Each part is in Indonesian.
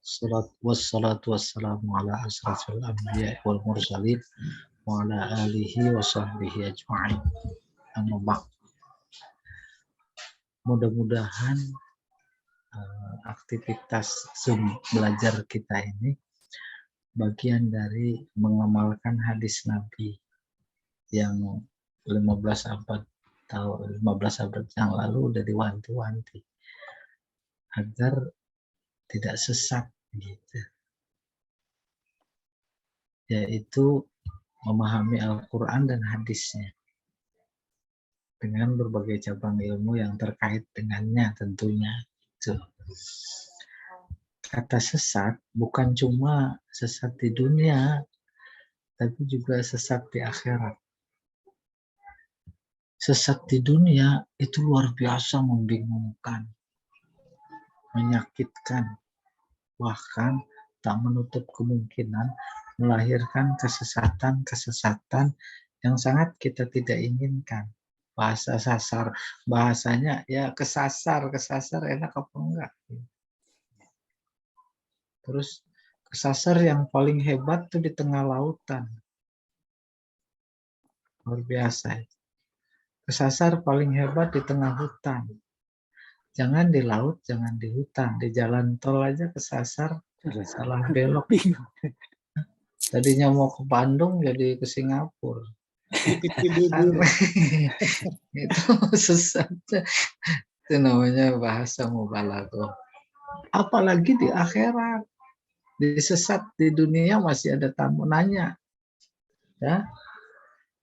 Wassalatu wassalamu ala asrafil anbiya wal mursalin wa ala alihi wa sahbihi ajma'in. Amma ba'd. Mudah-mudahan aktivitas Zoom belajar kita ini bagian dari mengamalkan hadis Nabi yang 15 abad yang lalu udah diwanti-wanti agar tidak sesat gitu, yaitu memahami Al-Quran dan hadisnya dengan berbagai cabang ilmu yang terkait dengannya tentunya. Itu. Kata sesat bukan cuma sesat di dunia, tapi juga sesat di akhirat. Sesat di dunia itu luar biasa membingungkan, menyakitkan, bahkan tak menutup kemungkinan melahirkan kesesatan-kesesatan yang sangat kita tidak inginkan. Bahasanya ya kesasar enak apa enggak? Terus kesasar yang paling hebat tuh di tengah lautan. Luar biasa. Kesasar paling hebat di tengah hutan. Jangan di laut, jangan di hutan. Di jalan tol aja kesasar, salah belok. Tadinya mau ke Bandung jadi ke Singapura. Itu sesat. Itu namanya bahasa mubalaghah. Apalagi di akhirat. Disesat di dunia masih ada tamu nanya. Ya.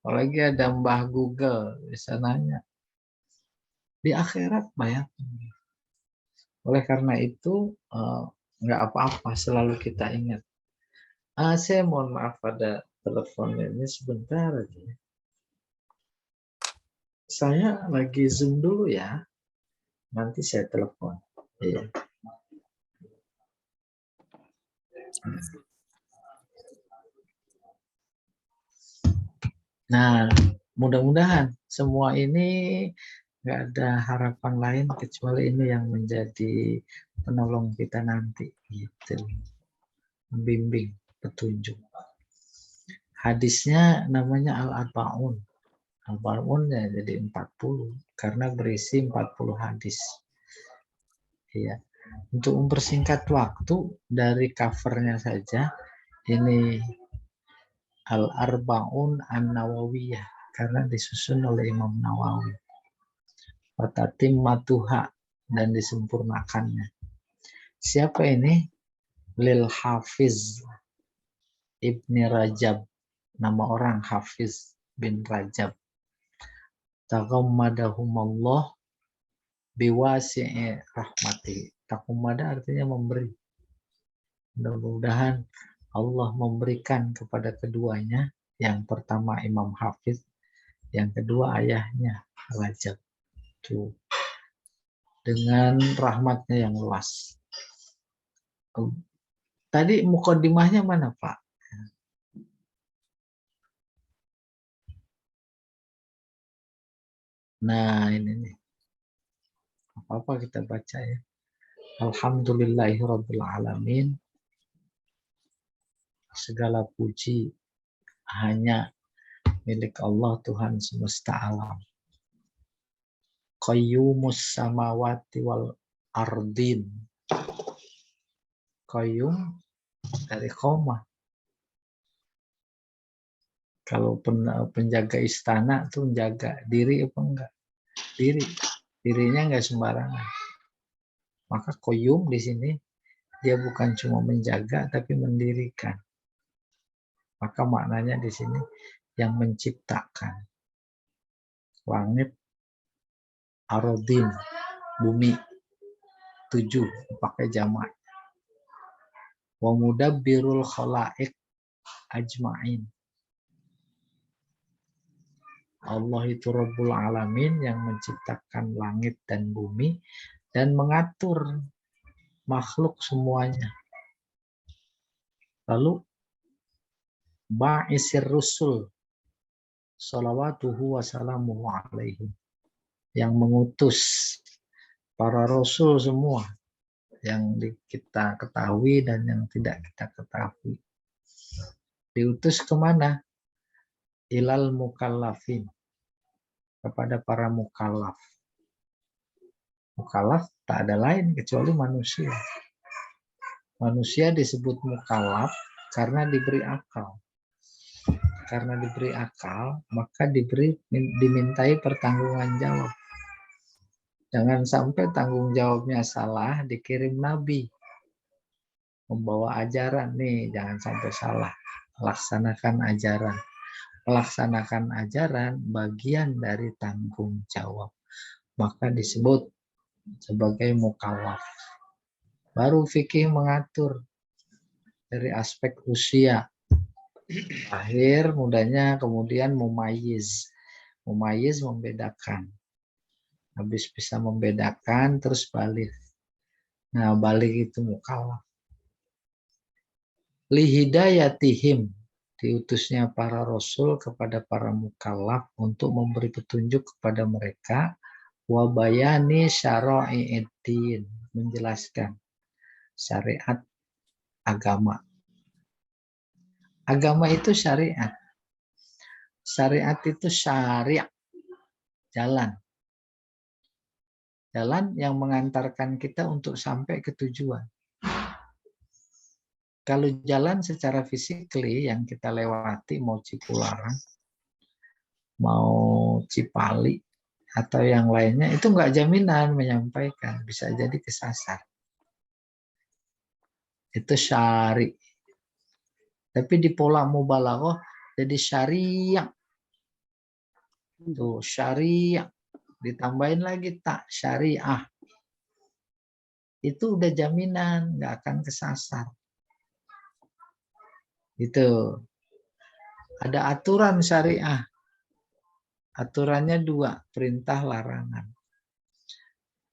Apalagi ada Mbah Google bisa nanya. Di akhirat bayangkan. Oleh karena itu nggak apa-apa, selalu kita ingat. Saya mohon maaf pada telepon ini sebentar aja. Saya lagi Zoom dulu ya. Nanti saya telepon. Iya. Nah, mudah-mudahan semua ini nggak ada harapan lain kecuali ini yang menjadi penolong kita nanti, gitu. Membimbing, petunjuk. Hadisnya namanya Al-Arba'un. Al-Arba'un ya jadi 40 karena berisi 40 hadis. Iya. Untuk mempersingkat waktu dari covernya saja, ini Al-Arba'un An-Nawawiyah karena disusun oleh Imam Nawawi. Watatim matuha dan disempurnakannya. Siapa ini? Lil Hafiz Ibni Rajab. Nama orang Hafiz bin Rajab. Taghammadahumullah biwasi'i rahmati. Taghammada artinya memberi. Mudah-mudahan Allah memberikan kepada keduanya, yang pertama Imam Hafiz, yang kedua ayahnya Rajab. Tuh. Dengan rahmatnya yang luas. Tadi mukadimahnya mana, Pak? Nah, ini nih. Apa-apa kita baca ya. Alhamdulillahirabbil alamin. Segala puji hanya milik Allah, Tuhan semesta alam. Qayyumus samawati wal ardin. Qayyum dari qomah. Kalau penjaga istana tuh menjaga diri apa enggak? Dirinya enggak sembarangan. Maka qayyum di sini dia bukan cuma menjaga tapi mendirikan. Maka maknanya di sini yang menciptakan langit, arodin, bumi, 7 pakai jamak. Wa mudabbirul khalaiq ajma'in. Allah itu Rabbul Alamin yang menciptakan langit dan bumi dan mengatur makhluk semuanya. Lalu ba'isir rusul salawatuhu wassalamuhu alaihi, yang mengutus para rasul semua, yang kita ketahui dan yang tidak kita ketahui. Diutus kemana? Ilal mukallafin, kepada para mukallaf. Mukallaf tak ada lain kecuali manusia. Manusia disebut mukallaf karena diberi akal. Karena diberi akal, maka dimintai pertanggungan jawab. Jangan sampai tanggung jawabnya salah, dikirim nabi membawa ajaran nih, jangan sampai salah. Laksanakan ajaran. Melaksanakan ajaran bagian dari tanggung jawab. Maka disebut sebagai mukallaf. Baru fikih mengatur dari aspek usia. Lahir mudanya, kemudian mumayyiz. Mumayyiz membedakan. Habis bisa membedakan, terus balik. Nah, balik itu mukallaf. Lihidayatihim, diutusnya para rasul kepada para mukallaf untuk memberi petunjuk kepada mereka, wa bayani syara'i'id-din, menjelaskan syariat agama. Agama itu syariat. Syariat itu syariat, jalan. Jalan yang mengantarkan kita untuk sampai ke tujuan. Kalau jalan secara fisikly yang kita lewati, mau Cipularang, mau Cipali, atau yang lainnya, itu enggak jaminan menyampaikan. Bisa jadi kesasar. Itu syari. Tapi di pola mubalaghah jadi syariah. Tuh, syariah. Ditambahin lagi tak, syariah. Itu udah jaminan, nggak akan kesasar. Itu. Ada aturan syariah. Aturannya 2, perintah larangan.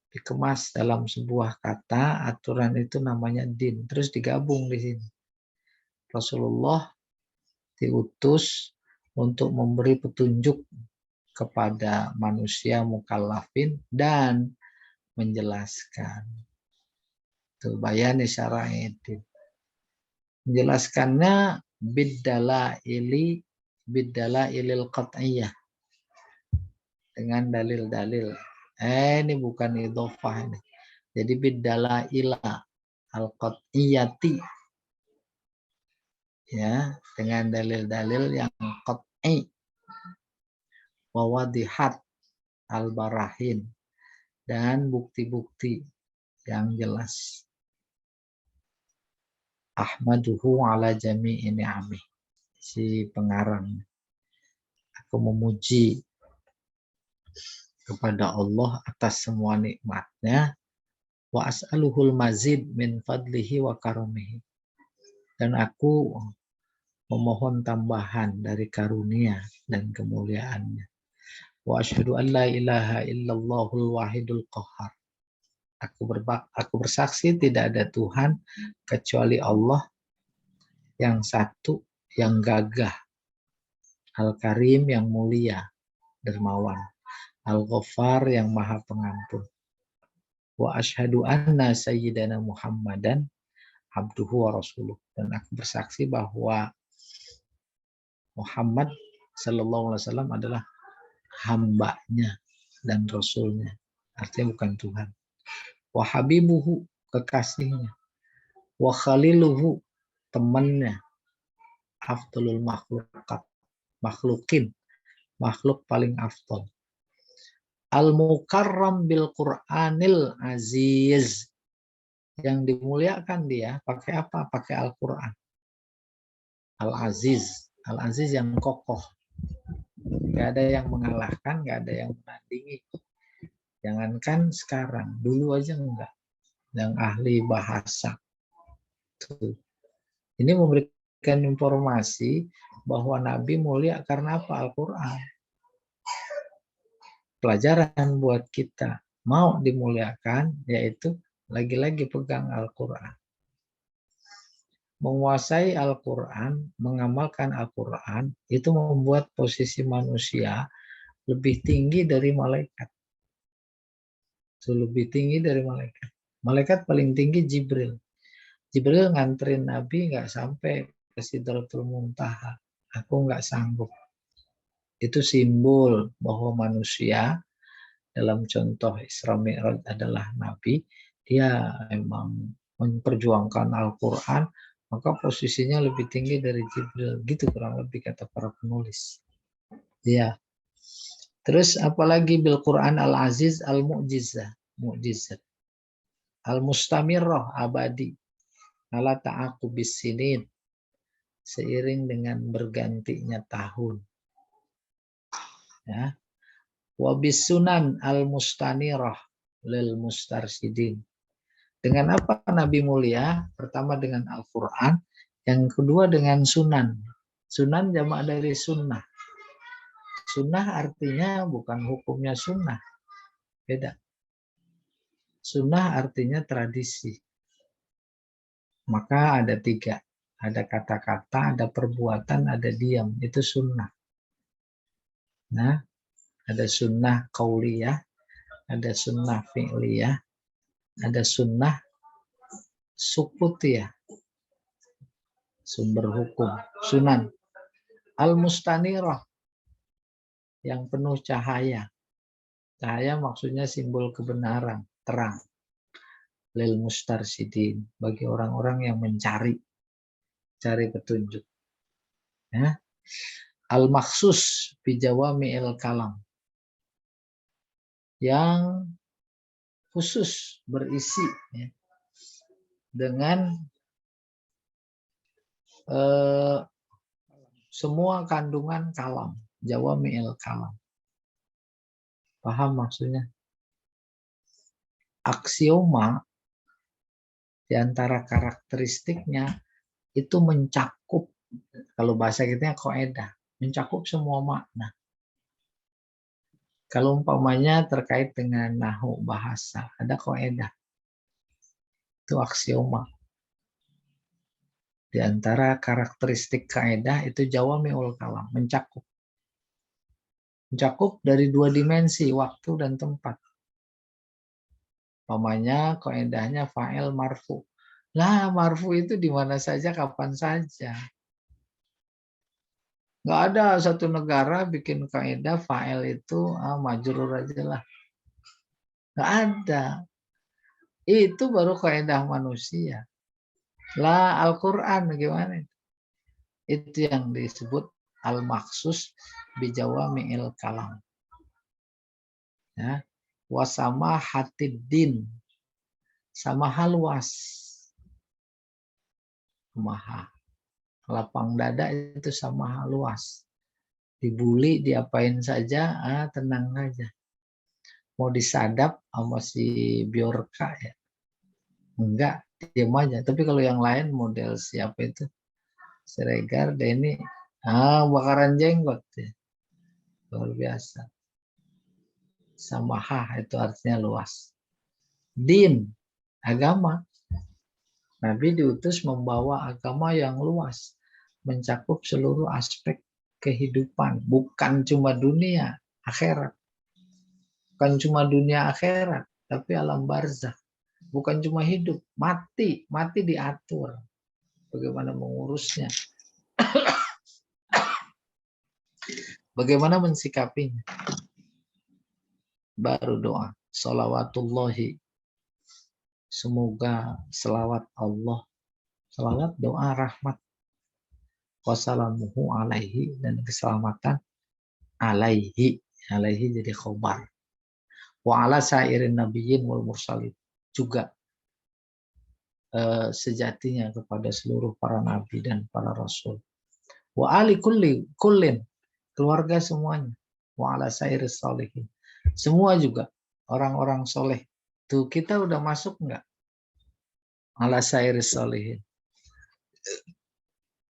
Dikemas dalam sebuah kata, aturan itu namanya din. Terus digabung di sini. Rasulullah diutus untuk memberi petunjuk kepada manusia mukallafin dan menjelaskan. Itu bayani syara'idin. Menjelaskannya biddalailil qat'iyah. Dengan dalil-dalil. Ini bukan idhofah ini. Jadi biddalaila al-qat'iyati. Ya, dengan dalil-dalil yang qat'i. Wawadihat al-barahin. Dan bukti-bukti yang jelas. Ahmaduhu ala jami'i ni'amih. Si pengarang. Aku memuji kepada Allah atas semua nikmatnya. Wa as'aluhul mazid min fadlihi wa karumihi. Dan aku memohon tambahan dari karunia dan kemuliaannya. Wa asyhadu an la ilaha illallahul wahidul qahhar. Aku bersaksi tidak ada Tuhan kecuali Allah yang satu, yang gagah. Al-Karim yang mulia, dermawan. Al-Ghaffar yang maha pengampun. Wa asyhadu anna sayyidana Muhammadan abduhu wa rasuluh. Dan aku bersaksi bahwa Muhammad sallallahu alaihi wasallam adalah hambanya dan rasulnya. Artinya bukan Tuhan. Wa habibuhu, kekasihnya. Wa khaliluhu, temannya. Afdalul makhlukin, makhluk paling afdal. Al-mukarram bil Qur'anil aziz. Yang dimuliakan dia pakai apa? Pakai Al-Qur'an. Al-Aziz. Al-Aziz yang kokoh. Gak ada yang mengalahkan, gak ada yang menandingi. Jangankan sekarang, dulu aja enggak. Yang ahli bahasa. Tuh. Ini memberikan informasi bahwa Nabi mulia karena apa? Al-Quran. Pelajaran buat kita. Mau dimuliakan, yaitu lagi-lagi pegang Al-Quran. Menguasai Al-Quran, mengamalkan Al-Quran, itu membuat posisi manusia lebih tinggi dari malaikat. Itu lebih tinggi dari malaikat. Malaikat paling tinggi Jibril. Jibril nganterin Nabi nggak sampai ke Sidratul Muntaha. Aku nggak sanggup. Itu simbol bahwa manusia dalam contoh Isra Mi'raj adalah Nabi. Dia memang memperjuangkan Al-Quran, maka posisinya lebih tinggi dari Jibril. Gitu kurang lebih kata para penulis. Ya. Terus apalagi bil Quran Al-Aziz Al-Mu'jizah. Mu'jizat. Al-Mustamirrah abadi. Ala ta'aqubis sinin. Seiring dengan bergantinya tahun. Ya. Wabis sunan al-mustanirah lil mustarsidin. Dengan apa Nabi mulia? Pertama dengan Al-Quran. Yang kedua dengan sunan. Sunan jamak dari sunnah. Sunnah artinya bukan hukumnya sunnah. Beda. Sunnah artinya tradisi. Maka ada 3. Ada kata-kata, ada perbuatan, ada diam. Itu sunnah. Nah, ada sunnah qauliyah, ada sunnah fi'liyah, ada sunnah sukutiyah. Sumber hukum. Sunan. Al-mustanirah. Yang penuh cahaya. Cahaya maksudnya simbol kebenaran, terang. Lil mustarsidin. Bagi orang-orang yang mencari. Cari petunjuk. Ya. Al-maksus bijawami'il kalam. Yang khusus berisi ya, dengan semua kandungan kalam. Jawami'il kalam. Paham maksudnya? Aksioma di antara karakteristiknya itu mencakup, kalau bahasa kita kaidah, mencakup semua makna. Kalau umpamanya terkait dengan nahwu bahasa, ada kaidah. Itu aksioma. Di antara karakteristik kaidah itu jawami'ul kalam, mencakup. Mencakup dari 2 dimensi, waktu dan tempat. Umpamanya kaidahnya fa'il marfu. Lah, marfu itu di mana saja, kapan saja. Nggak ada satu negara bikin kaidah fa'il itu majrur aja lah. Nggak ada. Itu baru kaidah manusia. Lah Al-Quran gimana? Itu yang disebut al-maksus bijawami'il kalam. Ya. Wasama hatiddin. Sama luas. Maha. Lapang dada itu sama luas. Dibully, diapain saja, tenang aja. Mau disadap sama si Bjorka ya. Enggak, diam aja. Tapi kalau yang lain model siapa itu? Siregar, Denny, bakaran jenggot ya. Luar biasa. Samahah itu artinya luas. Din, agama. Nabi diutus membawa agama yang luas. Mencakup seluruh aspek kehidupan. Bukan cuma dunia, akhirat. Bukan cuma dunia akhirat, tapi alam barzakh. Bukan cuma hidup, mati. Mati diatur. Bagaimana mengurusnya. Bagaimana mensikapinya. Baru doa. Salawatullahi. Semoga selawat Allah. Selawat doa rahmat. Wassalamuhu alaihi. Dan keselamatan alaihi. Alaihi jadi khobar. Wa ala sairin nabiyyin wal mursalin. Juga sejatinya kepada seluruh para nabi dan para rasul. Wa ali kullin. Keluarga semuanya. Wa ala sairis salihin. Semua juga orang-orang soleh. Tuh kita udah masuk nggak? Ala sairis salihin.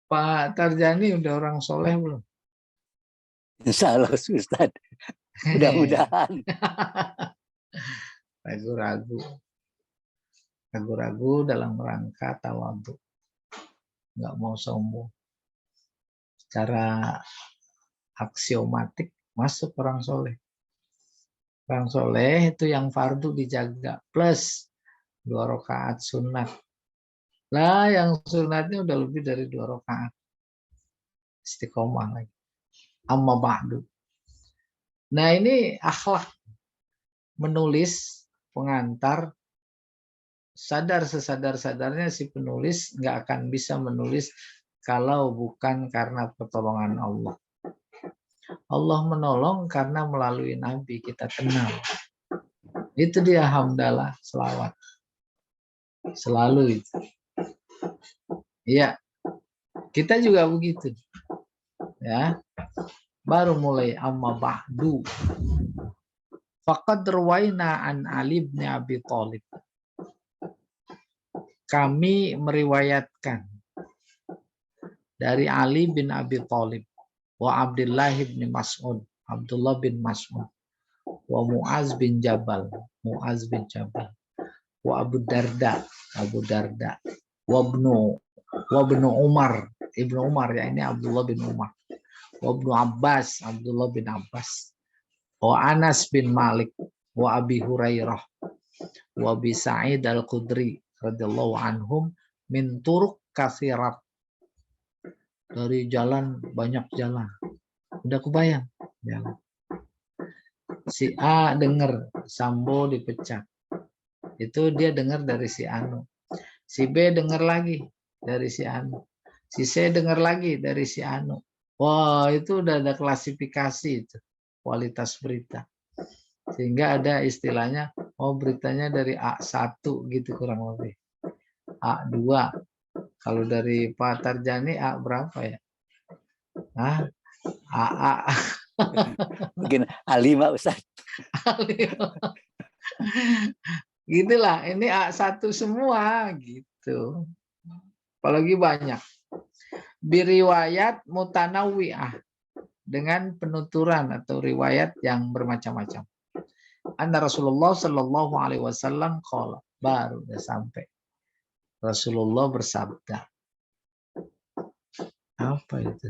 Pak Tarjani udah orang soleh belum? Insya Allah Ustaz. Mudah-mudahan. Ragu-ragu. Ragu-ragu dalam rangka tawadhu. Nggak mau sombong. Secara aksiomatik masuk orang soleh. Orang soleh itu yang fardu dijaga. Plus 2 rakaat sunat. Lah yang sunatnya udah lebih dari 2 rakaat. Istiqomah lagi. Amma ba'du. Nah ini akhlak menulis pengantar, sadar sesadar-sadarnya si penulis nggak akan bisa menulis kalau bukan karena pertolongan Allah. Allah menolong karena melalui Nabi kita kenal. Itu dia hamdalah, selawat. Selalu itu. Iya, kita juga begitu. Ya. Baru mulai amma ba'du. Faqad ruwaina an Ali bin Abi Thalib. Kami meriwayatkan dari Ali bin Abi Thalib wa Abdullah bin Mas'ud, Abdullah bin Mas'ud, wa Muaz bin Jabal, Muaz bin Jabal, wa Abu Darda, Abu Darda, wa ibnu Umar, Ibnu Umar ya ini Abdullah bin Umar, wa ibnu Abbas, Abdullah bin Abbas, wa Anas bin Malik, wa Abi Hurairah, wa Abi Sa'id al-Khudri radhiyallahu anhum min turuq katsirat. Dari jalan, banyak jalan. Udah kebayang jalan. Si A dengar Sambo dipecat. Itu dia dengar dari si Anu. Si B dengar lagi dari si Anu. Si C dengar lagi dari si Anu. Wah, itu udah ada klasifikasi itu. Kualitas berita. Sehingga ada istilahnya, oh beritanya dari A1 gitu kurang lebih. A2. Kalau dari Pak Tarjani A berapa ya? Hah? AA. Mungkin A5 Ustaz. Gitulah, ini A1 semua gitu. Apalagi banyak. Biriwayat mutanawwi'ah, dengan penuturan atau riwayat yang bermacam-macam. Anna Rasulullah Shallallahu Alaihi Wasallam qala, baru udah sampai. Rasulullah bersabda. Apa itu?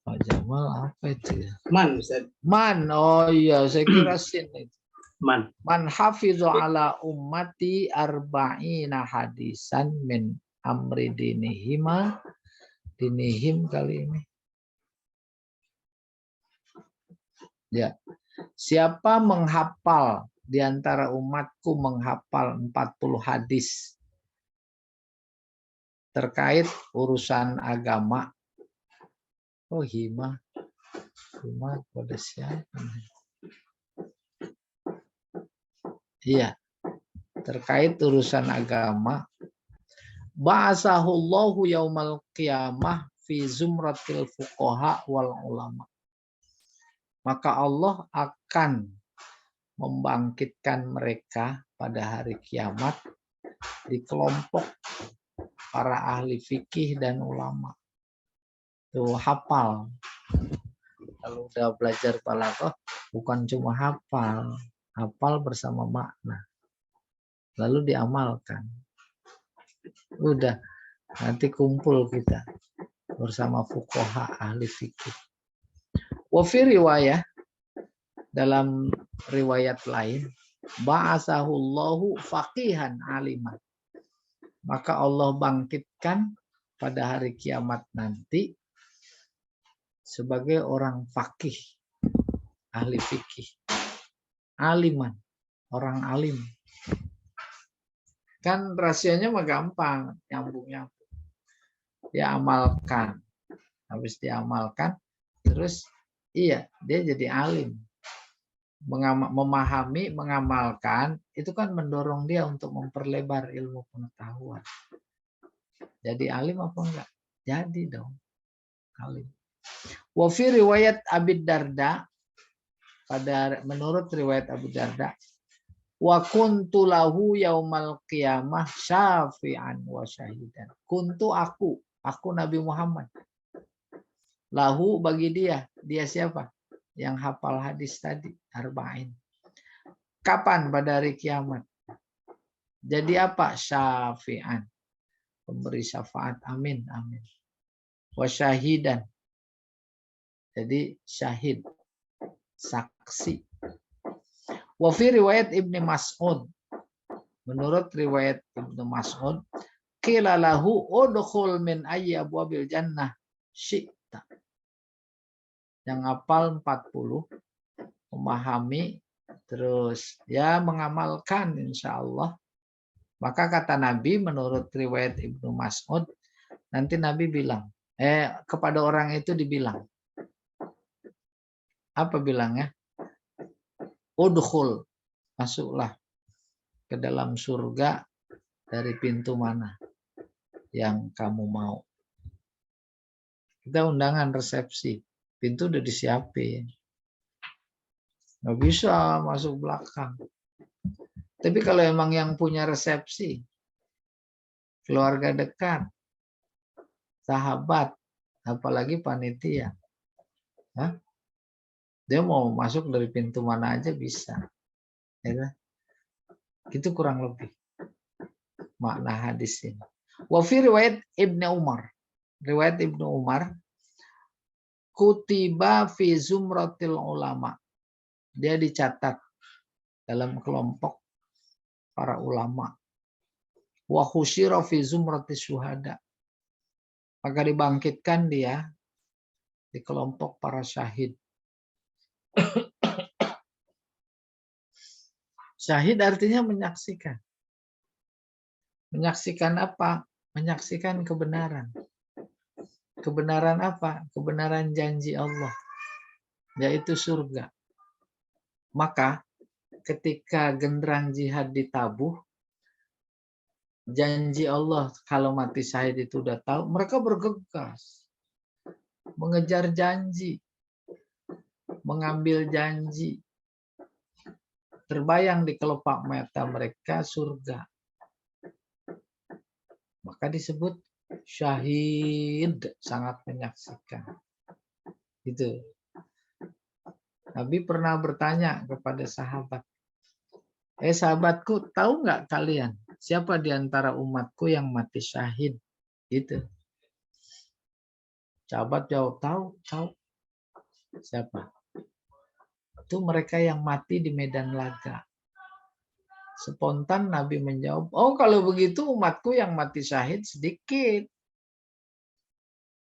Pak Jamal apa itu ya? Man, Ustaz. Man, oh iya, saya kira sin itu. Man. Man hafidhu ala ummati arba'ina hadisan min amri dinihima. Dinihim kali ini. Ya. Siapa menghafal di antara umatku menghafal 40 hadis terkait urusan agama. Oh, hima. Hima pada siapa? Iya. Terkait urusan agama. Ba'asahullahu yaumal qiyamah fi zumratil fuqaha wal ulama. Maka Allah akan membangkitkan mereka pada hari kiamat di kelompok para ahli fikih dan ulama. Tuh hafal. Kalau udah belajar balaghah bukan cuma hafal, hafal bersama makna. Lalu diamalkan. Udah nanti kumpul kita bersama fuqaha ahli fikih. Wa fi riwayah, dalam riwayat lain, ba'asahullahu faqihan aliman. Maka Allah bangkitkan pada hari kiamat nanti sebagai orang faqih, ahli fikih. Aliman, orang alim. Kan rasionya mah gampang, nyambung-nyambung. Dia amalkan. Habis diamalkan, terus iya, dia jadi alim. Memahami, mengamalkan, itu kan mendorong dia untuk memperlebar ilmu pengetahuan. Jadi alim apa enggak? Jadi dong, alim. Wa fi riwayat Abi Darda, menurut riwayat Abu Darda, wa kuntu lahu yaumal qiyamah syafi'an wa syahidan. Kuntu aku Nabi Muhammad. Lahu bagi dia siapa? Yang hafal hadis tadi, arba'in. Kapan? Pada hari kiamat. Jadi apa? Syafi'an. Pemberi syafaat. Amin, amin. Wa syahidan. Jadi syahid. saksi. Wa fi riwayat Ibnu Mas'ud, menurut riwayat Ibnu Mas'ud, qila lahu udkhul min ayyi abwabil jannah syi'ta. Yang hafal 40, memahami, terus ya mengamalkan insya Allah. Maka kata Nabi menurut riwayat Ibnu Mas'ud, nanti Nabi bilang, kepada orang itu dibilang, apa bilangnya? Udkhul, masuklah ke dalam surga dari pintu mana yang kamu mau. Kita undangan resepsi, pintu udah disiapin. Nggak bisa masuk belakang. Tapi kalau emang yang punya resepsi, keluarga dekat, sahabat, apalagi panitia, dia mau masuk dari pintu mana aja bisa. Ya, itu kurang lebih makna hadis ini. Wa fi riwayat Ibnu Umar, riwayat Ibnu Umar, kutiba fi zumratil ulama, dia dicatat dalam kelompok para ulama. Wa khusyira fi zumratis syuhada, maka dibangkitkan dia di kelompok para syahid. Syahid artinya menyaksikan. Menyaksikan apa? Menyaksikan kebenaran. Kebenaran apa? Kebenaran janji Allah, yaitu surga. Maka ketika genderang jihad ditabuh, janji Allah kalau mati syahid itu udah tahu, mereka bergegas mengejar janji, mengambil janji. Terbayang di kelopak mata mereka surga. Maka disebut syahid, sangat menyaksikan. Itu. Nabi pernah bertanya kepada sahabat, sahabatku, tahu nggak kalian siapa di antara umatku yang mati syahid? Gitu. Sahabat jawab, tahu. Siapa? Itu mereka yang mati di medan laga. Spontan Nabi menjawab, oh kalau begitu umatku yang mati syahid sedikit.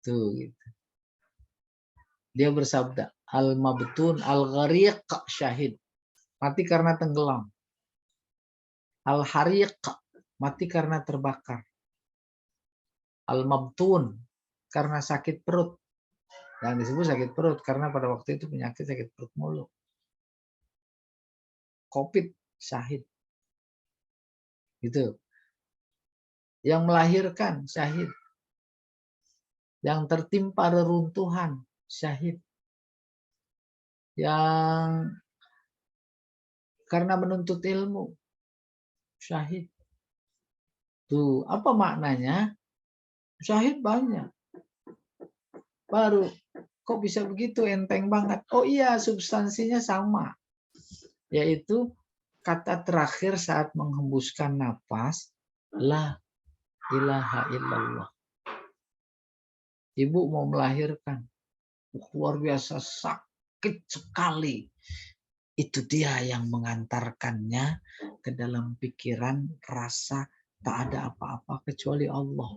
Tuh, gitu. Dia bersabda, al-mabtun al-ghariq syahid, mati karena tenggelam. Al-hariq, mati karena terbakar. Al-mabtun, karena sakit perut. Yang disebut sakit perut karena pada waktu itu penyakit sakit perut mulu. Covid, syahid. Gitu. Yang melahirkan, syahid. Yang tertimpa reruntuhan, syahid. Yang karena menuntut ilmu, syahid. Tuh, apa maknanya? Syahid banyak. Baru, kok bisa begitu, enteng banget. Oh iya, substansinya sama. Yaitu kata terakhir saat menghembuskan napas, la ilaha illallah. Ibu mau melahirkan, luar biasa sakit sekali. Itu dia yang mengantarkannya ke dalam pikiran rasa tak ada apa-apa kecuali Allah.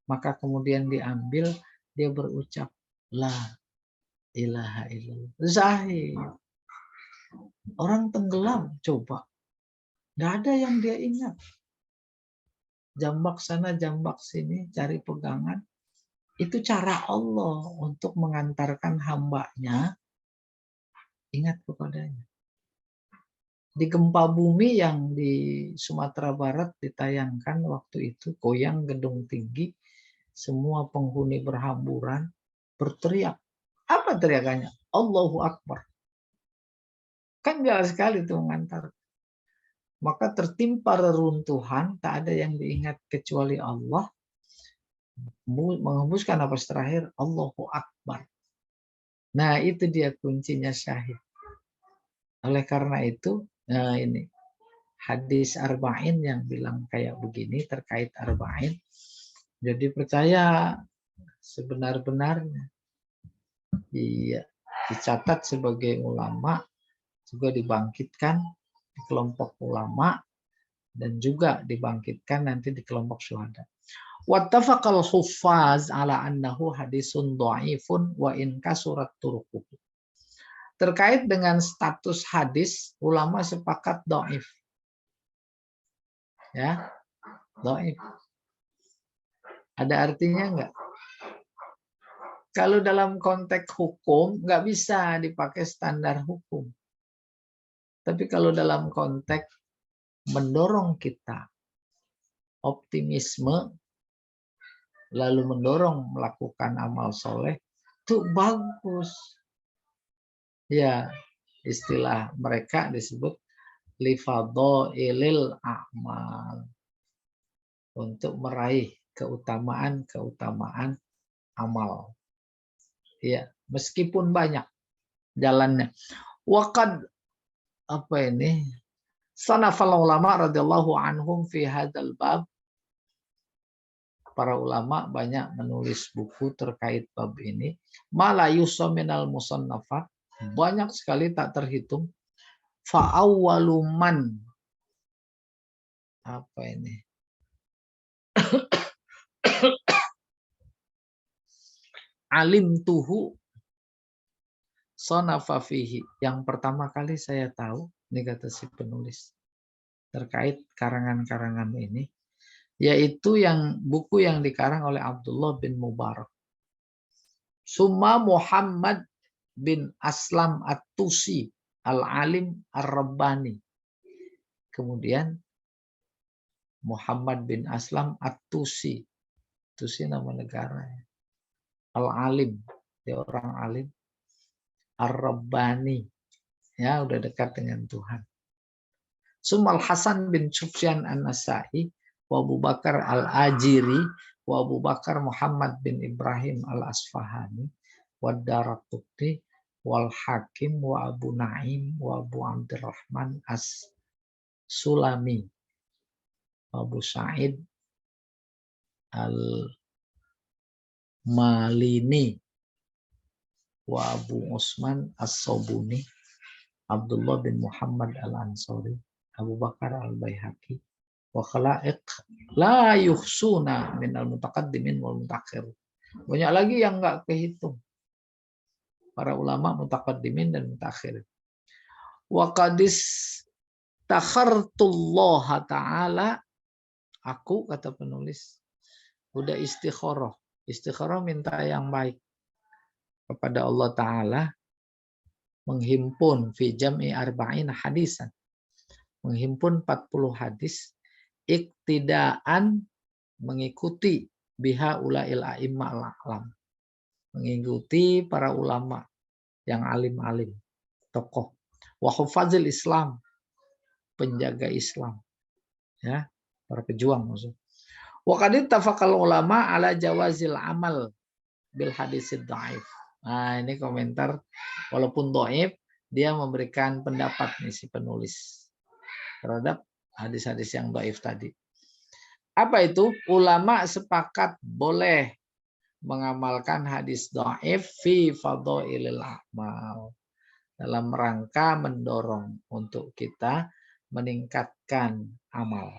Maka kemudian diambil, dia berucap la ilaha illallah. Zahid. Orang tenggelam, coba. Nggak ada yang dia ingat. Jambak sana, jambak sini, cari pegangan. Itu cara Allah untuk mengantarkan hambanya ingat kepadanya. Di gempa bumi yang di Sumatera Barat ditayangkan waktu itu, goyang gedung tinggi, semua penghuni berhamburan, berteriak. Apa teriakannya? Allahu Akbar. Kan jelas sekali itu mengantar. Maka tertimpa reruntuhan, tak ada yang diingat kecuali Allah. Menghembuskan napas terakhir, Allahu Akbar. Nah, itu dia kuncinya syahid. Oleh karena itu, nah ini hadis arba'in yang bilang kayak begini terkait arba'in. Jadi percaya sebenar-benarnya. Iya. dicatat sebagai ulama, juga dibangkitkan di kelompok ulama, dan juga dibangkitkan nanti di kelompok syuhada. Wattafaqal huffaz ala annahu hadisun dhaifun wa in kasurat turuquhu. Terkait dengan status hadis, ulama sepakat dhaif. Ya, dhaif. Ada artinya enggak? Kalau dalam konteks hukum, nggak bisa dipakai standar hukum. Tapi kalau dalam konteks mendorong kita optimisme, lalu mendorong melakukan amal soleh, itu bagus. Ya, istilah mereka disebut lifadhailil a'mal. Untuk meraih keutamaan-keutamaan amal. Ya, meskipun banyak jalannya. Waqad apa ini? Sanafal ulama radhiyallahu anhum fi hadzal bab. Para ulama banyak menulis buku terkait bab ini. Mala yusaminal musannafat, banyak sekali tak terhitung. Fa awwaluman apa ini? Alim tuhu sonafa fihi. Yang pertama kali saya tahu, ini kata si penulis, terkait karangan-karangan ini, yaitu yang buku yang dikarang oleh Abdullah bin Mubarak. Summa Muhammad bin Aslam At-Tusi Al-Alim Ar-Rabbani. Kemudian Muhammad bin Aslam At-Tusi. Tusi nama negara. Al-Alim, dia orang alim. Ar-Rabbani, ya udah dekat dengan Tuhan. Sumal Hasan bin Sufyan An-Nasai, wa Abu Bakar Al-Ajiri, wa Abu Bakar Muhammad bin Ibrahim Al-Asfahani, wa Daraqutni, wal Hakim, wa Abu Naim, wa Abu Abdurrahman As-Sulami, wa Abu Sa'id Al-Malini, wa Abu Usman As-Sobuni, Abdullah bin Muhammad Al-Ansari, Abu Bakar Al-Baihaqi, wa khalaiq la yuhsuna minal mutaqaddimin wal mutakhir. Banyak lagi yang enggak kehitung. Para ulama mutaqaddimin dan mutakhir. Wa qadis takhartullah ta'ala, aku kata penulis udah istikharah. Istikharah minta yang baik kepada Allah Ta'ala, menghimpun fi jam'i arba'in hadisan, menghimpun 40 hadis, iktidaan, mengikuti biha ulail a'imma al-a'lam, mengikuti para ulama yang alim-alim, tokoh, wa hufazil Islam, penjaga Islam, ya, para pejuang maksud. Wa qad ittafaqal ulama ala jawazil amal bil hadisid dhaif. Nah, ini komentar, walaupun dhaif, dia memberikan pendapat nih si penulis terhadap hadis-hadis yang dhaif tadi. Apa itu? Ulama sepakat boleh mengamalkan hadis dhaif fi fadhailil a'mal, dalam rangka mendorong untuk kita meningkatkan amal.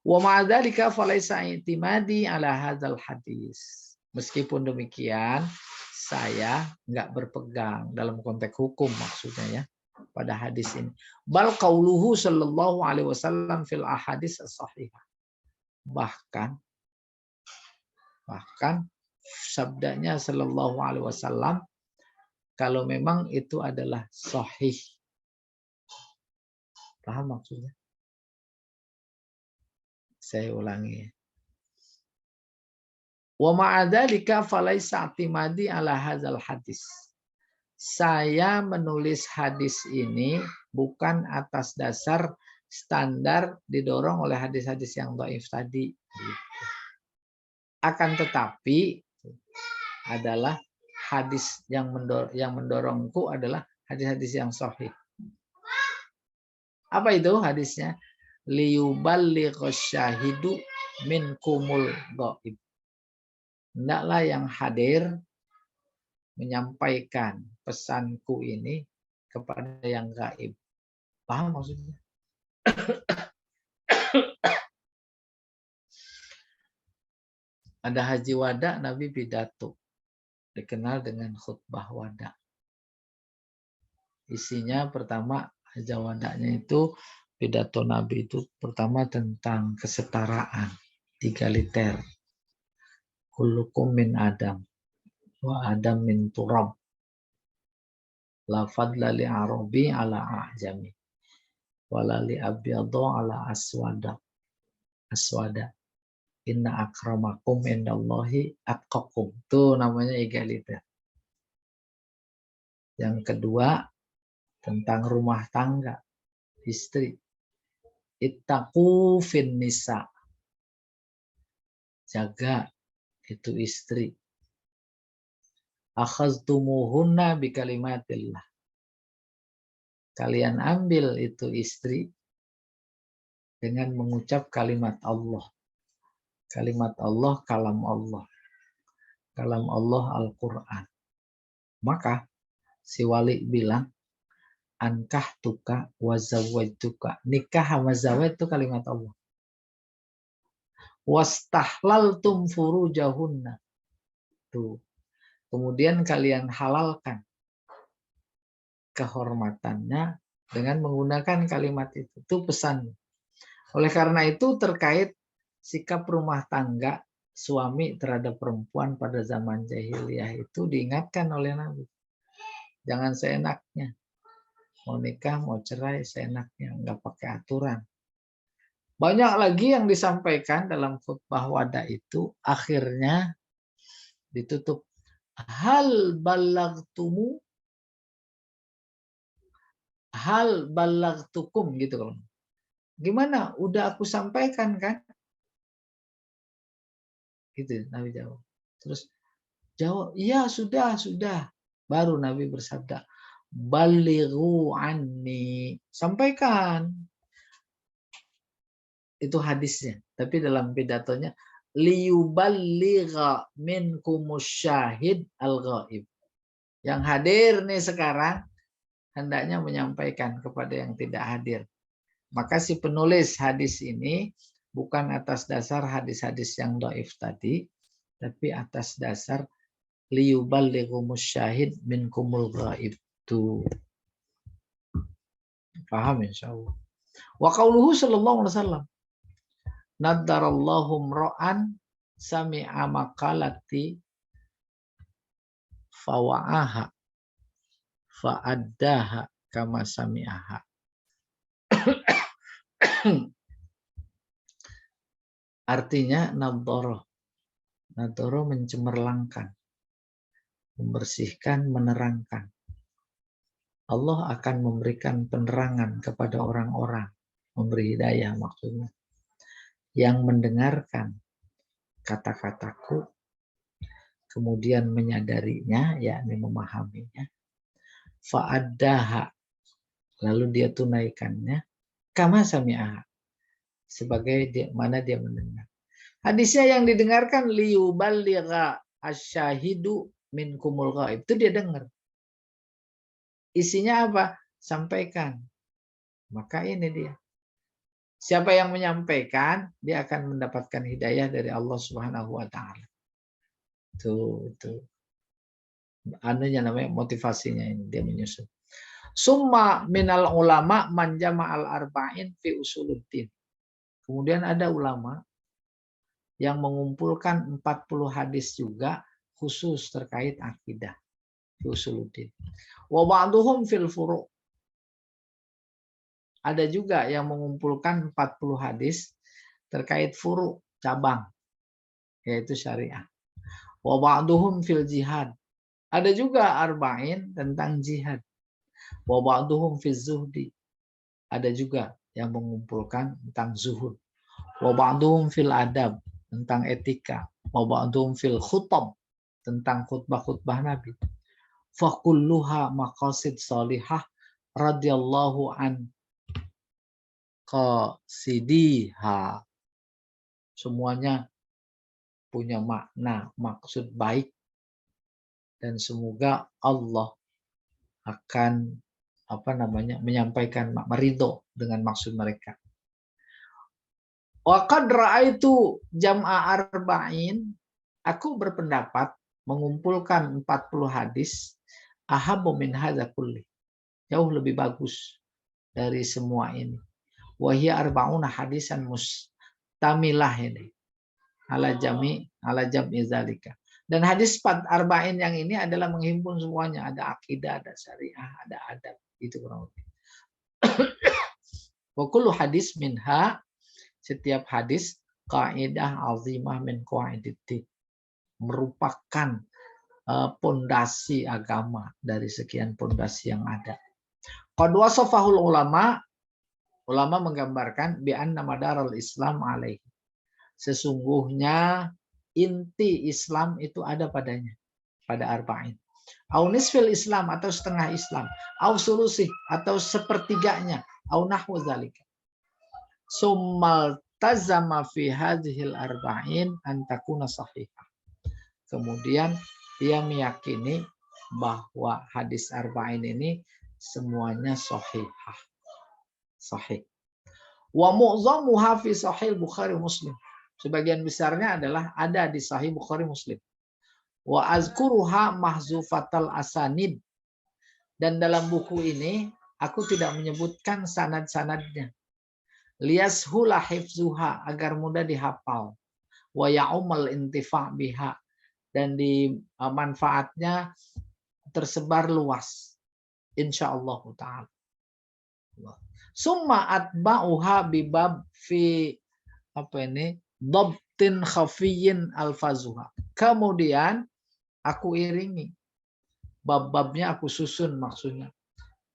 Wa ma'adzalika falaisa i'timadi ala hadzal hadis. Meskipun demikian, saya nggak berpegang dalam konteks hukum maksudnya ya pada hadis ini. Bal qauluhu sallallahu alaihi wasallam fil ahadits as-sahihah. Bahkan sabdanya sallallahu alaihi wasallam kalau memang itu adalah sahih. Paham maksudnya? Saya ulangi. Wa ma'adzalika falaisa i'timadi ala hadzal hadis. Saya menulis hadis ini bukan atas dasar standar didorong oleh hadis-hadis yang dhaif tadi. Akan tetapi adalah hadis yang mendorongku adalah hadis-hadis yang sahih. Apa itu hadisnya? Liyuballighash syahidu minkumul ghaib. Hendaklah yang hadir menyampaikan pesanku ini kepada yang gaib. Paham maksudnya? Ada haji wada, Nabi pidato. Dikenal dengan khutbah wada. Isinya pertama, haji wadanya itu, pidato Nabi itu pertama tentang kesetaraan. 3 liter. Kullukum min Adam. Wa Adam min turab. La fadla li arabi ala a'jami. Wala li abyadu ala aswada. Inna akramakum indallahi atqakum. Itu namanya egaliter. Yang kedua, tentang rumah tangga, istri. Ittaqu fin nisa. Jaga itu istri. Akhaztumuhunna bikalimatillah. Kalian ambil itu istri dengan mengucap kalimat Allah. Kalimat Allah, kalam Allah. Kalam Allah Al-Quran. Maka si wali bilang, ankah tuka wazawajtuka. Nikah sama zawaj itu kalimat Allah. Wastahlaltum furujahunna. Tuh. Kemudian kalian halalkan kehormatannya dengan menggunakan kalimat itu. Itu pesan. Oleh karena itu terkait sikap rumah tangga suami terhadap perempuan pada zaman jahiliyah itu diingatkan oleh Nabi. Jangan seenaknya. Mau nikah, mau cerai, seenaknya. Nggak pakai aturan. Banyak lagi yang disampaikan dalam khutbah wada itu. Akhirnya ditutup. Hal balagtumu. Hal balagtukum gitu kalau. Gimana? Udah aku sampaikan kan? Gitu Nabi jawab. Terus jawab, iya sudah. Baru Nabi bersabda, balighu anni. Sampaikan. Itu hadisnya. Tapi dalam pidatonya, liyuballigha minkumus syahid al-ghaib. Yang hadir nih sekarang, hendaknya menyampaikan kepada yang tidak hadir. Maka si penulis hadis ini bukan atas dasar hadis-hadis yang dhaif tadi, tapi atas dasar liyuballighumus syahid minkumul ghaib. Tuh. Paham insyaallah. Wa qauluhu sallallahu alaihi wasallam. Naddarallahu mra'an sami'a maqalati fawa'aha fa'addaha kama sami'aha. Artinya nadhara. Nadhara mencemerlangkan, membersihkan, menerangkan. Allah akan memberikan penerangan kepada orang-orang, memberi hidayah maksudnya, yang mendengarkan kata-kataku, kemudian menyadarinya, yakni memahaminya, fa'addaha, lalu dia tunaikannya, kama sami'aha, sebagai mana dia mendengar. Hadisnya yang didengarkan liyuballigha asyahidu minkumul ghaib, itu dia dengar. Isinya apa? Sampaikan. Maka ini dia. Siapa yang menyampaikan, dia akan mendapatkan hidayah dari Allah Subhanahu wa taala. Itu anunya namanya motivasinya ini dia menyusun. Summa minal ulama man jama'al arba'in fi usuluddin. Kemudian ada ulama yang mengumpulkan 40 hadis juga khusus terkait akidah. Usuluddin. Wa ba'duhum fil furu'. Ada juga yang mengumpulkan 40 hadis terkait furu', cabang, yaitu syariah. Wa ba'duhum fil jihad. Ada juga arba'in tentang jihad. Wa ba'duhum fil zuhdi. Ada juga yang mengumpulkan tentang zuhud. Wa ba'duhum fil adab, tentang etika. Wa ba'duhum fil khutab, tentang khutbah-khutbah Nabi. Fakulluha maqasid salihah radhiyallahu an qasidiha. Semuanya punya makna, maksud baik dan semoga Allah akan menyampaikan meridho dengan maksud mereka. Wa qad ra'aitu jam'a arba'in, aku berpendapat mengumpulkan 40 hadis ahabbu min hadza kulli, jauh lebih bagus dari semua ini. Wa hiya arba'una hadisan mustamilah ini ala jam'i zalika. Dan hadis arba'in yang ini adalah menghimpun semuanya, ada akidah, ada syariah, ada adab, itu kurang lebih. Wa kullu hadis minha, setiap hadis kaidah azimah min qawaididdin, merupakan pondasi agama dari sekian pondasi yang ada. Qad wasafahul ulama menggambarkan bi anna madaral Islam alaihi, sesungguhnya inti Islam itu ada padanya, pada arba'in. Au nisfil Islam, atau setengah Islam, au sulusih, atau sepertiganya, au nahwu zalika. Summal tazama fi hadhil arba'in an takuna sahihah. Kemudian dia meyakini bahwa hadis arba'in ini semuanya sahihah. Sahih. Wa mu'zamuha fi sahih Bukhari Muslim. Sebagian besarnya adalah ada di Sahih Bukhari Muslim. Wa azkuruha mahzufatal asanid. Dan dalam buku ini aku tidak menyebutkan sanad-sanadnya. Liyashula hifzuha, agar mudah dihafal. Wa ya'umal intifa' biha, dan di manfaatnya tersebar luas. Insyaallah ta'ala. Summa atba'uha bibab fi dabtin khafiyyin alfazuha. Kemudian aku iringi, bab-babnya aku susun, maksudnya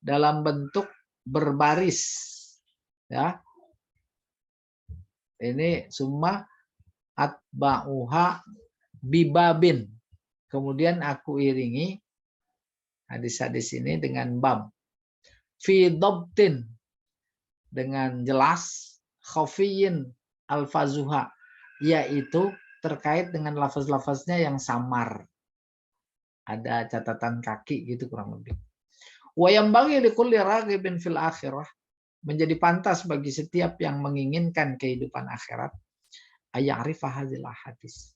dalam bentuk berbaris, ya. Ini summa atba'uha bibabin, kemudian aku iringi hadis-hadis ini dengan bab, fi dabtin, dengan jelas, khafiyyin alfazuha, yaitu terkait dengan lafaz-lafaznya yang samar, ada catatan kaki gitu kurang lebih. Wa yambaghi likulli raghibin fil akhirah, menjadi pantas bagi setiap yang menginginkan kehidupan akhirat, aya'rifa hadzal hadis,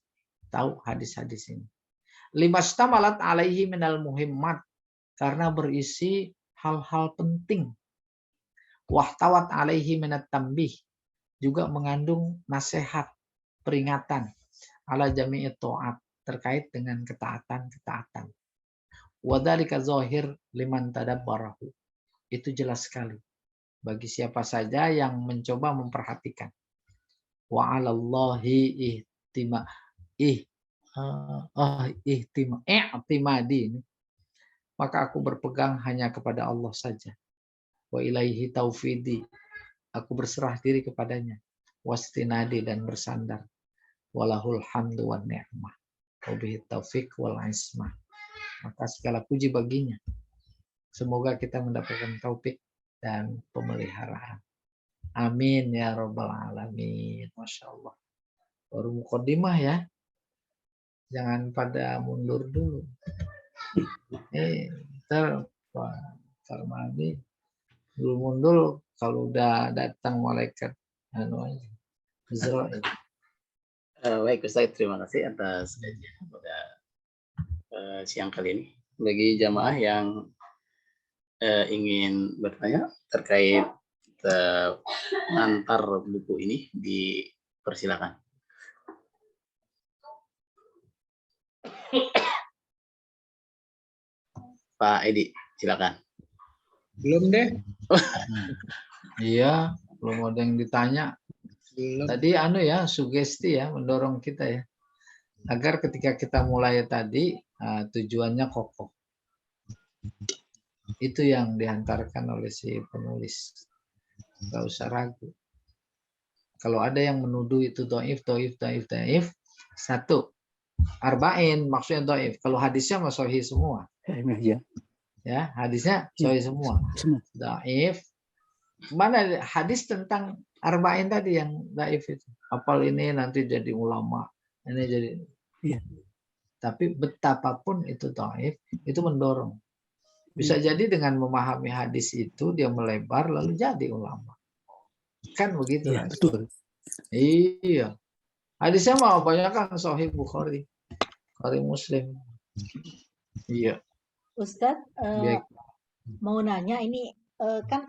tahu hadis-hadis ini. Limastamalat alaihi minal muhimmat, karena berisi hal-hal penting. Wahtawat alaihi minat tambih, juga mengandung nasihat, peringatan, ala jami'it ta'at, terkait dengan ketaatan-ketaatan. Wadzalika zahir liman tadabbarahu, itu jelas sekali bagi siapa saja yang mencoba memperhatikan. Wa 'alallahi i'timadi, maka aku berpegang hanya kepada Allah saja. Wa ilaihi taufidi, aku berserah diri kepadanya. Wastinadi, dan bersandar. Walahul hamdu wan ni'mah wa bihi taufiq wal ismah, maka segala puji baginya, semoga kita mendapatkan taufik dan pemeliharaan. Amin ya rabbal alamin. Masya Allah, baru muqaddimah ya, jangan pada mundur dulu. Ntar Pak Karmadi mundur kalau udah datang malaikat Israel. Baik Ustaz, terima kasih atas kajian pada siang kali ini. Bagi jamaah yang ingin bertanya terkait mengantar buku ini, dipersilakan. Pak Edi, silakan. Belum deh. Iya, belum ada yang ditanya. Belum. Tadi sugesti ya, mendorong kita ya, agar ketika kita mulai tadi tujuannya kokoh. Itu yang dihantarkan oleh si penulis. Gak usah ragu. Kalau ada yang menuduh itu dhaif, satu, arba'in maksudnya dhaif. Kalau hadisnya mah sahih semua. Ya, hadisnya sahih semua. Dhaif. Mana hadis tentang arba'in tadi yang dhaif itu? Apal ini nanti jadi ulama. Ini jadi Tapi betapapun itu dhaif, itu mendorong. Bisa jadi dengan memahami hadis itu dia melebar lalu jadi ulama. Kan begitu, Iya, Ras? betul. Iya. Hadisnya mau banyak kan Sahih Bukhari, Bukhari Muslim. Iya. Ustadz, Baik. mau nanya ini kan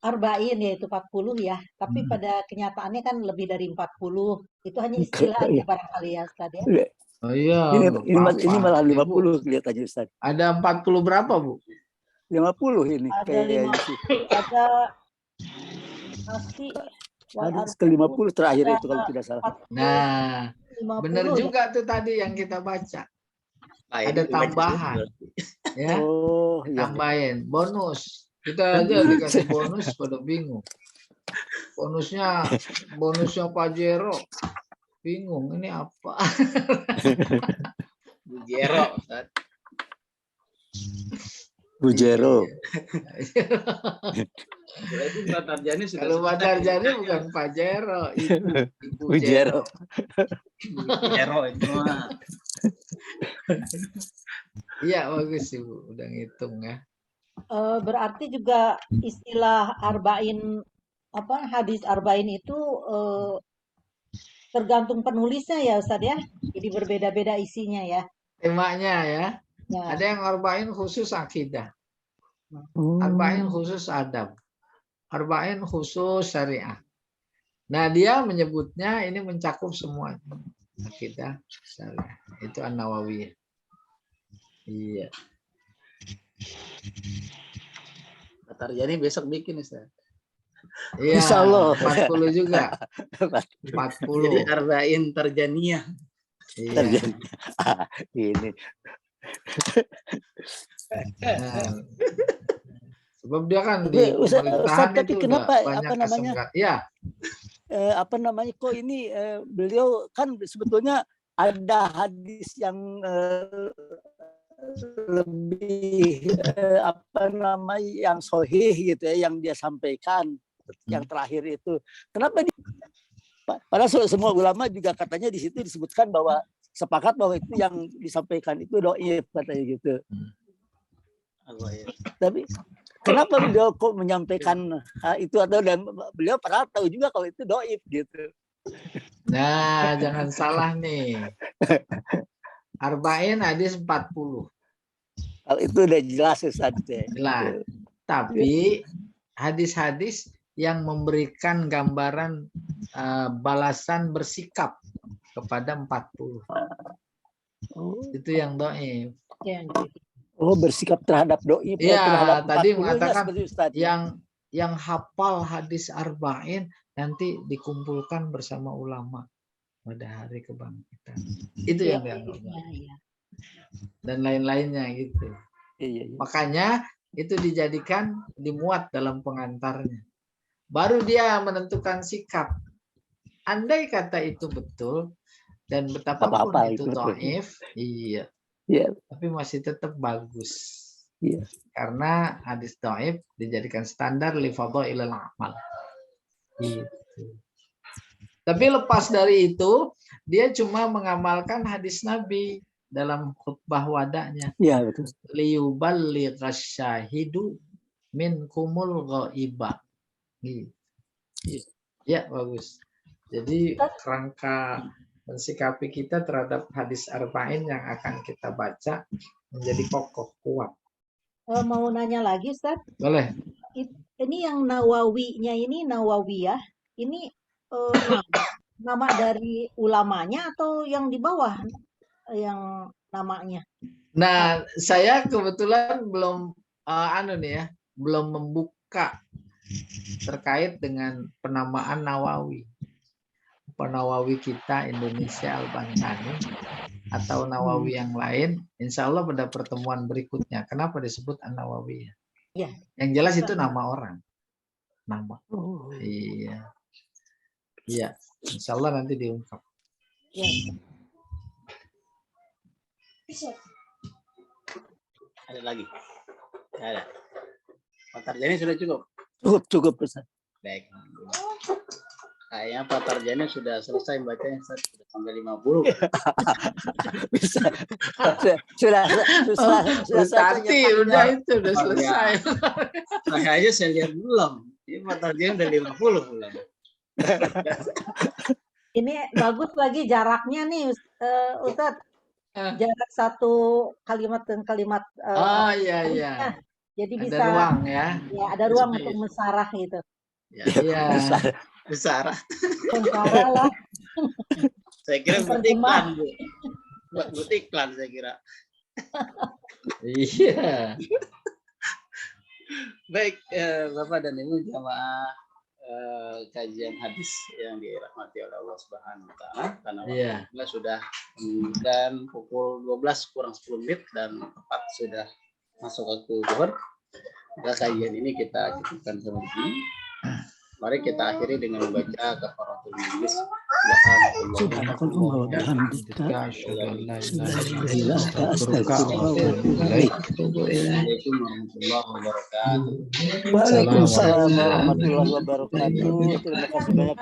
arba'in yaitu 40 ya, tapi pada kenyataannya kan lebih dari 40. Itu hanya istilah aja Iya. barangkali ya Ustadz ya. Oh iya. Ini malah Ibu, 50 kelihatannya Ustaz. ada 40 berapa, Bu? 50 ini Ada kayaknya sih. ada pasti Hadis ke-50 terakhir itu kalau tidak salah. Nah, 50 benar ya. juga tuh tadi yang kita baca. Nah, Ada ini dibaca tambahan. dulu. Ya, Oh, iya. tambahin bonus. Kita aja dikasih bonus pada bingung. Bonusnya Pajero. Bingung ini apa? Bujero, Ustaz. Bujero. Berarti Mbak Tarjani sudah Kalau Mbak selesai. Tarjani bukan Pajero, Ibu Bujero. Jero. Bujero itu mah. Iya bagus sih Bu, udah ngitung ya. Berarti juga istilah arba'in hadis arba'in itu tergantung penulisnya ya Ustadz ya. Jadi berbeda-beda isinya ya. Temanya ya. Ya. Ada yang arba'in khusus akidah, Oh. arba'in khusus adab, arba'in khusus syariah. Nah dia menyebutnya ini mencakup semuanya. Akidah, syariah. Itu An-Nawawiyah. Iya. Mbak Tarjani besok bikin, Ustaz. Iya. Insya Allah. 40 juga. 40. Jadi arba'in tarjaniyah. Iya. Ini. Nah, sebab dia kan di Ustaz, pemerintahan tapi itu kenapa, udah banyak apa namanya? Ya. Apa namanya kok ini beliau kan sebetulnya ada hadis yang lebih apa namanya yang sahih gitu ya yang dia sampaikan yang terakhir itu. Kenapa padahal semua ulama juga katanya di situ disebutkan bahwa sepakat bahwa itu yang disampaikan itu dhaif katanya gitu. Tapi kenapa beliau kok menyampaikan itu atau dan beliau padahal tahu juga kalau itu dhaif gitu. Nah, jangan salah nih. Arba'in hadis 40. Kalau itu udah jelas Ustaz. Jelas. Tapi hadis-hadis yang memberikan gambaran balasan bersikap kepada 40. Itu yang dhaif. Ya. Oh, bersikap terhadap doi. Iya, tadi 40-nya mengatakan seperti Ustaz. yang hafal hadis arba'in nanti dikumpulkan bersama ulama pada hari kebangkitan. Itu yang dianggap. Ya. Dan lain-lainnya gitu. Iya. Makanya itu dijadikan dimuat dalam pengantarnya. Baru dia menentukan sikap. Andai kata itu betul dan betapapun itu dhaif, iya. Iya. Tapi masih tetap bagus. Iya. Karena hadis dhaif dijadikan standar li fadhailil amal. Gitu. Tapi lepas dari itu, dia cuma mengamalkan hadis Nabi dalam khutbah wadahnya. Iya, betul. Liyuballighash syahidu minkumul ghaiba. Gitu. Ya, bagus. Jadi kerangka mensikapi kita terhadap hadis arba'in yang akan kita baca menjadi kokoh, kuat. Mau nanya lagi Ustaz? Boleh. Ini yang Nawawinya ini Nawawiyah, ini nama dari ulamanya atau yang di bawah yang namanya? Nah, saya kebetulan belum belum membuka terkait dengan penamaan Nawawi. Penawawi kita Indonesia Al-Bantani atau Nawawi yang lain, insya Allah pada pertemuan berikutnya. Kenapa disebut An-Nawawi? Ya. Yang jelas itu nama orang. Nama. Oh. Iya. Iya. Insya Allah nanti diungkap. Ya. Ada lagi? Ada. Pak Tarjani sudah cukup? Cukup Ustaz. Baik. Kayaknya Pak Tarjana sudah selesai bacanya, Ustaz. Sudah sampai 50. Bisa. Sudah Tati udah itu udah Oh, selesai. Saya aja saya lihat belum. Ini Pak Tarjana udah 50 belum. Ini bagus lagi jaraknya nih, Ustadz. Jarak satu kalimat dan kalimat. Oh iya iya. Jadi Ada bisa ruang ya. ya ada ruang untuk mensarah gitu. Ya, Iya. besar. Mensarah lah. Saya kira buat iklan, Bu. Buat iklan saya kira. Iya. Baik, Bapak dan Ibu jamaah kajian hadis yang dirahmati oleh Allah Subhanahu wa taala, karena Iya. waktunya sudah menunjukkan pukul 12 kurang 10 menit dan tepat sudah masuk waktu zuhur. Maka kajian ini kita cukupkan sampai sini. Mari kita akhiri dengan membaca kafaratul majlis. Subhanallah wa bihamdika. Assalamualaikum warahmatullahi wabarakatuh. Waalaikumsalam warahmatullahi wabarakatuh. Terima kasih banyak.